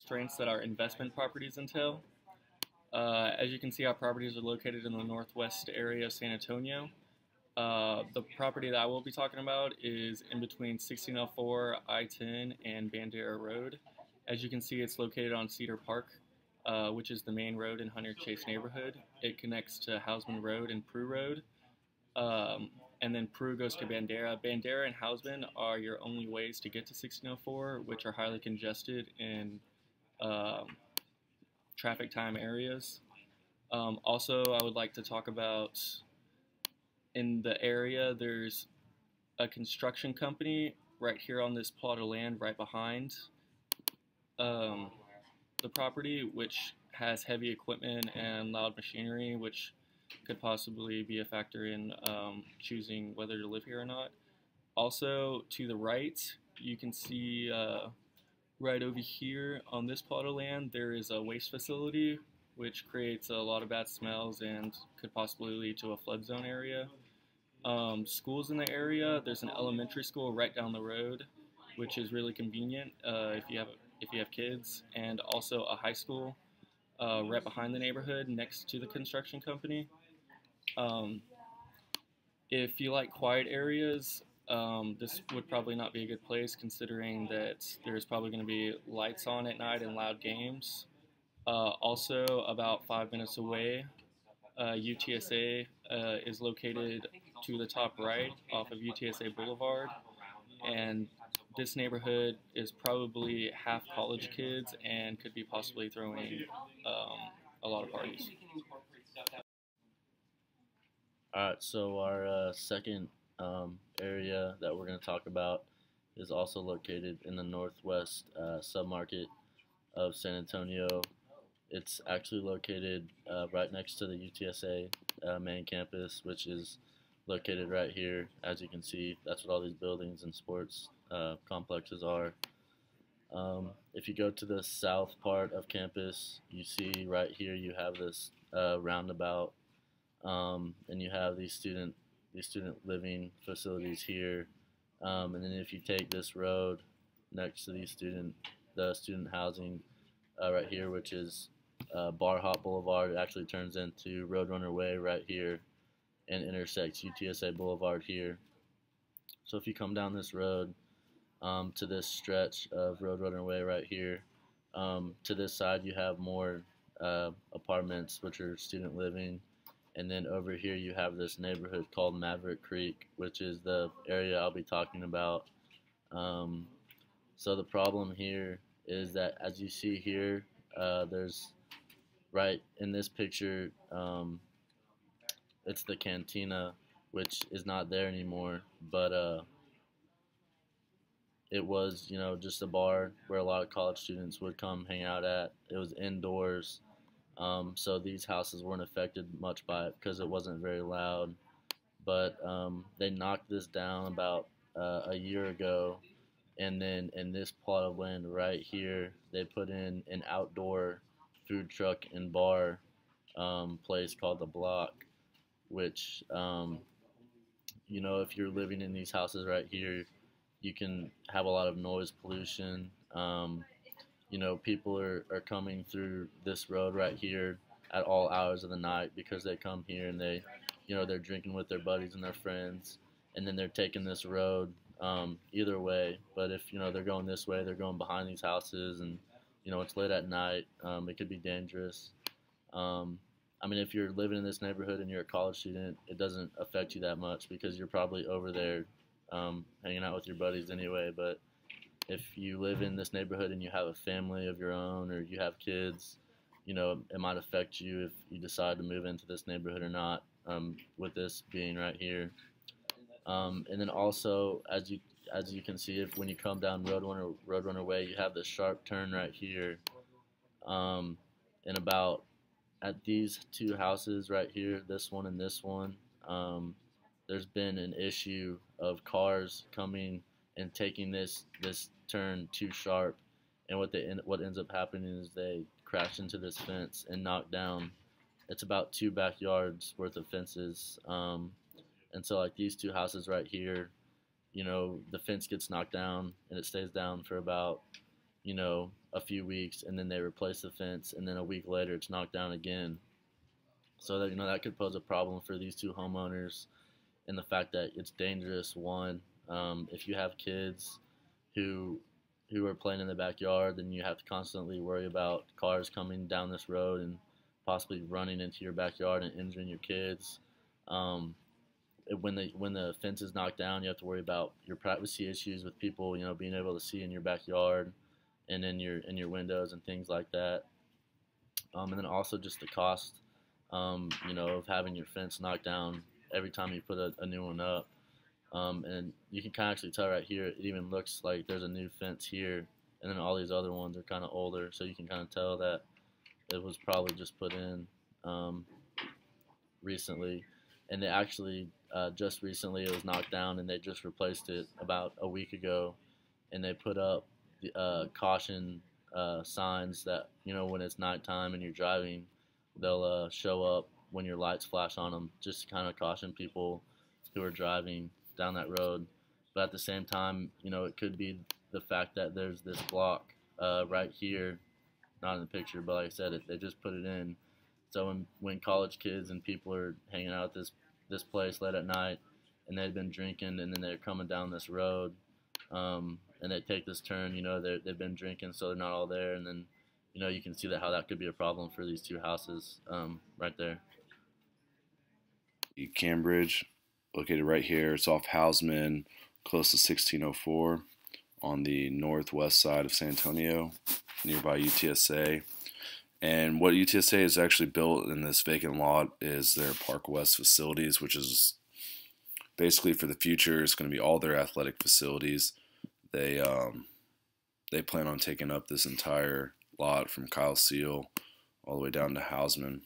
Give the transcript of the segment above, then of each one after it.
strengths that our investment properties entail. As you can see, our properties are located in the northwest area of San Antonio. The property that I will be talking about is in between 1604 I-10 and Bandera Road. As you can see, it's located on Cedar Park, which is the main road in Hunter Chase neighborhood. It connects to Hausman Road and Prue Road. And then Prue goes to Bandera. Bandera and Hausman are your only ways to get to 1604, which are highly congested in traffic time areas. Also, I would like to talk about in the area, there's a construction company right here on this plot of land right behind the property, which has heavy equipment and loud machinery, which could possibly be a factor in choosing whether to live here or not. Also, to the right, you can see right over here on this plot of land, there is a waste facility, which creates a lot of bad smells and could possibly lead to a flood zone area. Schools in the area, there's an elementary school right down the road, which is really convenient if you have kids, and also a high school right behind the neighborhood next to the construction company. If you like quiet areas, this would probably not be a good place, considering that there's probably going to be lights on at night and loud games. Also, about 5 minutes away, UTSA is located to the top right off of UTSA Boulevard, and this neighborhood is probably half college kids and could be possibly throwing a lot of parties. Alright, so our second area that we're going to talk about is also located in the northwest submarket of San Antonio. It's actually located right next to the UTSA main campus, which is located right here. As you can see, that's what all these buildings and sports complexes are. If you go to the south part of campus, you see right here you have this roundabout, and you have these student living facilities here. And then if you take this road next to the student housing right here, which is Bar Hop Boulevard, it actually turns into Roadrunner Way right here and intersects UTSA Boulevard here. So if you come down this road to this stretch of Roadrunner Way right here, to this side you have more apartments, which are student living, and then over here you have this neighborhood called Maverick Creek, which is the area I'll be talking about. So the problem here is that, as you see here, there's right in this picture, it's the cantina, which is not there anymore, but it was, just a bar where a lot of college students would come hang out at. It was indoors, so these houses weren't affected much by it because it wasn't very loud. But they knocked this down about a year ago, and then in this plot of land right here, they put in an outdoor food truck and bar place called The Block, which, if you're living in these houses right here, you can have a lot of noise pollution. People are coming through this road right here at all hours of the night because they come here and they're drinking with their buddies and their friends, and then they're taking this road either way. But if they're going this way, they're going behind these houses, and it's late at night. It could be dangerous. If you're living in this neighborhood and you're a college student, it doesn't affect you that much because you're probably over there hanging out with your buddies anyway. But if you live in this neighborhood and you have a family of your own, or you have kids, it might affect you if you decide to move into this neighborhood or not, with this being right here. And then also, as you can see, when you come down Roadrunner Way, you have this sharp turn right here. And about at these two houses right here, this one and this one, there's been an issue of cars coming and taking this turn too sharp, and what ends up happening is they crash into this fence and knock down. It's about 2 backyards worth of fences, and so like these two houses right here, the fence gets knocked down and it stays down for about a few weeks, and then they replace the fence, and then a week later it's knocked down again. So that that could pose a problem for these two homeowners, and the fact that it's dangerous. One, if you have kids who are playing in the backyard, then you have to constantly worry about cars coming down this road and possibly running into your backyard and injuring your kids. Um, when the fence is knocked down, you have to worry about your privacy issues with people, being able to see in your backyard and in your windows and things like that. And then also just the cost, of having your fence knocked down every time you put a new one up. And you can kind of actually tell right here, it even looks like there's a new fence here, and then all these other ones are kind of older, so you can kind of tell that it was probably just put in recently. And they actually, just recently, it was knocked down, and they just replaced it about a week ago, and they put up the caution signs that, when it's nighttime and you're driving, they'll show up when your lights flash on them, just to kind of caution people who are driving down that road. But at the same time, it could be the fact that there's this block right here, not in the picture, but like I said, they just put it in. So when college kids and people are hanging out at this place late at night, and they've been drinking, and then they're coming down this road, and they take this turn, they've been drinking, so they're not all there, and then you can see that how that could be a problem for these two houses right there. Cambridge, located right here. It's off Hausman, close to 1604, on the northwest side of San Antonio, nearby UTSA. And what UTSA has actually built in this vacant lot is their Park West facilities, which is basically for the future. It's going to be all their athletic facilities. They plan on taking up this entire lot from Kyle Seal all the way down to Hausman.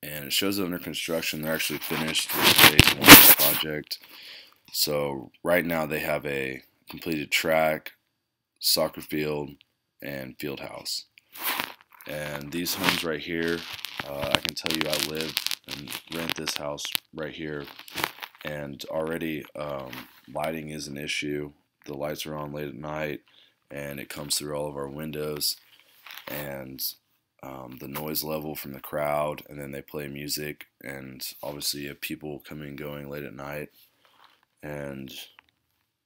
And it shows it under construction. They're actually finished with phase 1 of the project. So right now they have a completed track, soccer field, and field house. And these homes right here, I can tell you I live and rent this house right here. And already lighting is an issue. The lights are on late at night, and it comes through all of our windows. And the noise level from the crowd, and then they play music, and obviously you have people coming and going late at night. And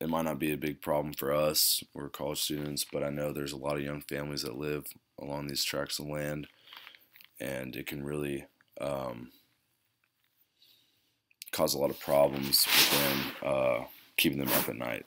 it might not be a big problem for us, we're college students, but I know there's a lot of young families that live along these tracts of land, and it can really cause a lot of problems with them keeping them up at night.